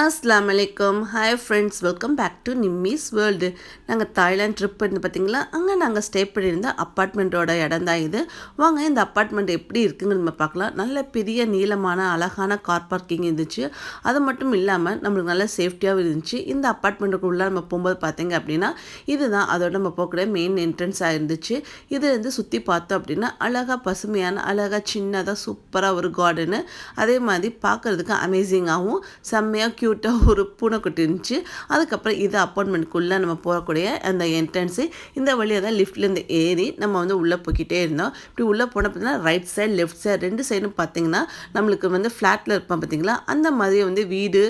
அஸ்ஸலாமு அலைக்கும். Hi friends, welcome back to Nimmi's world. நாங்கள் தாய்லாந்து ட்ரிப் இருந்து பார்த்தீங்களா, அங்கே நாங்கள் ஸ்டே பண்ணியிருந்த அப்பார்ட்மெண்ட்டோட இடம் தான் இது. வாங்க இந்த அப்பார்ட்மெண்ட் எப்படி இருக்குன்னு நம்ம பார்க்கலாம். நல்ல பெரிய நீளமான அழகான கார் பார்க்கிங் இருந்துச்சு. அது மட்டும் இல்லாமல் நம்மளுக்கு நல்ல சேஃப்டியாகவும் இருந்துச்சு. இந்த அப்பார்ட்மெண்ட்டுக்குள்ளே நம்ம போகும்போது பார்த்தீங்க அப்படின்னா, இதுதான் அதோட நம்ம போகக்கூடிய மெயின் என்ட்ரன்ஸாக இருந்துச்சு. இது வந்து சுற்றி பார்த்தோம் அப்படின்னா அழகாக பசுமையான அழகாக சின்னதாக சூப்பராக ஒரு கார்டனு, அதே மாதிரி பார்க்குறதுக்கு அமேசிங்காகவும் செம்மையாக க்யூட்டாக ஒரு பூனைக்குட்டி இருந்துச்சு. அதுக்கப்புறம் இது அப்பார்ட்மெண்ட்குள்ளே நம்ம போகக்கூடிய அந்த என்ட்ரன்ஸு. இந்த வழியாக தான் லிஃப்ட்லேருந்து ஏறி நம்ம வந்து உள்ளே போய்கிட்டே இருந்தோம். இப்படி உள்ளே போன பார்த்தீங்கன்னா ரைட் சைடு லெஃப்ட் சைடு ரெண்டு சைடும் பார்த்தீங்கன்னா நம்மளுக்கு வந்து ஃப்ளாட்டில் இருப்போம் பார்த்தீங்களா, அந்த மாதிரி வந்து வீடு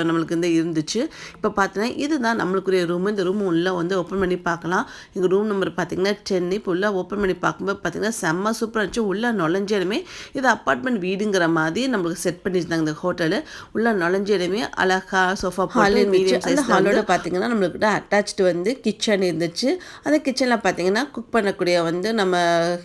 நம்மளுக்கு வந்து இருந்துச்சு. இப்போ பார்த்தீங்கன்னா இதுதான் நம்மளுக்குரிய ரூமு. இந்த ரூம் உள்ளே வந்து ஓப்பன் பண்ணி பார்க்கலாம். எங்கள் ரூம் நம்பர் பார்த்தீங்கன்னா 10. இப்போ உள்ளே ஓப்பன் பண்ணி பார்க்கும்போது பார்த்தீங்கன்னா செம்ம சூப்பராக இருந்துச்சு. உள்ளே நுழைஞ்சாலுமே இது அப்பார்ட்மெண்ட் வீடுங்கிற மாதிரி நம்மளுக்கு செட் பண்ணியிருந்தாங்க. இந்த ஹோட்டலு உள்ளே நுழைஞ்சாலுமே அழகா சோஃபா போட்டு மீடியம் சைஸ் ஹாலோட பார்த்தீங்கன்னா நம்மளுக்கிட்ட அட்டாச்டு வந்து கிச்சன் இருந்துச்சு. அந்த கிச்சனில் பார்த்தீங்கன்னா குக் பண்ணக்கூடிய வந்து நம்ம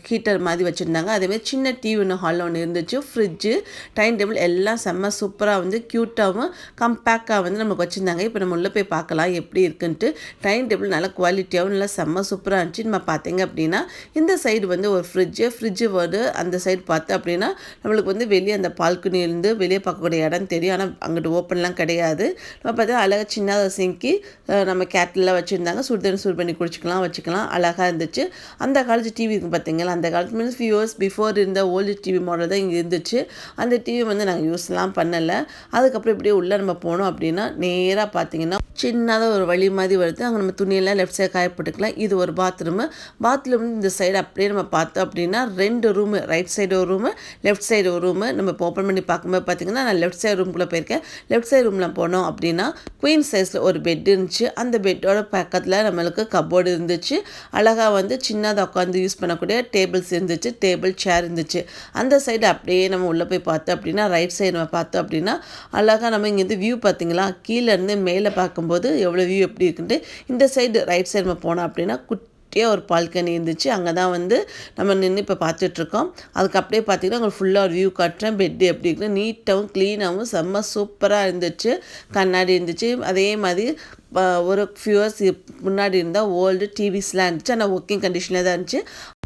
ஹீட்டர் மாதிரி வச்சுருந்தாங்க. அதேமாதிரி சின்ன டிவி ஒன்று ஹாலில் ஒன்று இருந்துச்சு. ஃப்ரிட்ஜு, டைனிங் டேபிள் எல்லாம் செம்ம சூப்பராக வந்து க்யூட்டாகவும் கம்பேக்டாக வந்து நமக்கு வச்சுருந்தாங்க. இப்போ நம்ம உள்ளே போய் பார்க்கலாம் எப்படி இருக்குன்ட்டு. டைனிங் டேபிள் நல்லா குவாலிட்டியாகவும் நல்லா செம்ம சூப்பராக இருந்துச்சு. நம்ம பார்த்தீங்க அப்படின்னா இந்த சைடு வந்து ஒரு ஃப்ரிட்ஜு வந்து அந்த சைடு பார்த்து அப்படின்னா நம்மளுக்கு வந்து வெளியே அந்த பால்கனியிலேருந்து வெளியே பார்க்கக்கூடிய இடம் தெரியும். ஆனால் அங்கிட்டு ஓப்பன்லாம் கிடையாது. நம்ம பார்த்தா அழகாக சின்னதாக சிங்கி நம்ம கேட்டில்லாம் வச்சுருந்தாங்க. சுடுதண்ணி சூடு பண்ணி வச்சுக்கலாம் அழகாக இருந்துச்சு. அந்த காலத்து டிவி இருக்குது பார்த்தீங்களா, அந்த காலத்து மீன்ஸ் ஃபியூ இயர்ஸ் பிஃபோர் இருந்த ஓல்டு டிவி மாடல் தான் இங்கே இருந்துச்சு. அந்த டிவி வந்து நாங்கள் யூஸ்லாம் பண்ணலை. அதுக்கப்புறம் இப்படியே உள்ளே நம்ம போனோம் அப்படின்னா நேராக பார்த்தீங்கன்னா சின்னதாக ஒரு வழி மாதிரி வருது. அங்கே நம்ம துணியெல்லாம் லெஃப்ட் சைடு காயப்பட்டுக்கலாம். இது ஒரு பாத்ரூமு. இந்த சைடு அப்படியே நம்ம பார்த்தோம் அப்படின்னா 2 ரூமு, ரைட் சைடு ஒரு ரூமு, லெஃப்ட் சைடு ஒரு ரூமு. நம்ம இப்போ ஓப்பன் பண்ணி பார்க்கும்போது பார்த்தீங்கன்னா நான் லெஃப்ட் சைடு ரூம்குள்ளே போயிருக்கேன். லெஃப்ட் சைடு ரூமில் போனோம் அப்படின்னா குயின் சைஸில் ஒரு பெட் இருந்துச்சு. அந்த பெட்டோட பக்கத்தில் நம்மளுக்கு கப்போர்டு இருந்துச்சு. அழகாக வந்து சின்னதாக உட்காந்து யூஸ் பண்ணக்கூடிய டேபிள்ஸ் இருந்துச்சு. டேபிள் சேர் இருந்துச்சு. அந்த சைடு அப்படியே நம்ம உள்ளே போய் பார்த்தோம் அப்படின்னா ரைட் சைடு நம்ம பார்த்தோம் அப்படின்னா அழகாக நம்ம இங்கேருந்து வியூ பார்த்தீங்களா, கீழேருந்து மேலே பார்க்கும்போது எவ்வளோ வியூ எப்படி இருக்குன்ட்டு. இந்த சைடு ரைட் சைடு நம்ம போனோம் அப்படின்னா ஒரு பால்கனி இருந்துச்சு. அங்கே தான் வந்து நம்ம நின்று இப்போ பார்த்துட்ருக்கோம். அதுக்கு அப்படியே பார்த்தீங்கன்னா உங்களுக்கு ஃபுல்லாக ஒரு வியூ காட்டுறேன். பெட்டு எப்படி இருக்குன்னு நீட்டாகவும் க்ளீனாகவும் செம்ம சூப்பராக இருந்துச்சு. கண்ணாடி இருந்துச்சு. அதே மாதிரி ஒரு ஃபியூ இயர்ஸ் முன்னாடி இருந்தால் ஓல்டு டிவிஸ்லாம் இருந்துச்சு. ஆனால் ஒர்க்கிங் கண்டிஷனில் தான் இருந்துச்சு.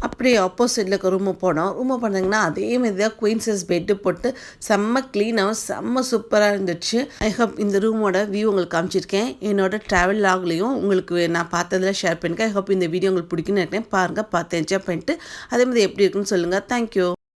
அப்படியே ஆப்போசிட்டில் இருக்க ரூமு போனீங்கன்னா அதே மாதிரி தான் குயின் சைஸ் பெட்டு போட்டு செம்ம க்ளீனாகவும் செம்ம சூப்பராக இருந்துச்சு. ஐ ஹோப் இந்த ரூமோட வியூ உங்களுக்கு காமிச்சிருக்கேன். என்னோட ட்ராவல் லாக்லேயும் உங்களுக்கு நான் பார்த்ததில் ஷேர் பண்ணியிருக்கேன். ஐ ஹோப் இந்த வீடியோ உங்களுக்கு பிடிக்குன்னு நினைக்கிறேன். பாருங்கள், பார்த்து என்ஜாய் பண்ணிட்டு அதே மாதிரி எப்படி இருக்குன்னு சொல்லுங்கள். தேங்க்யூ.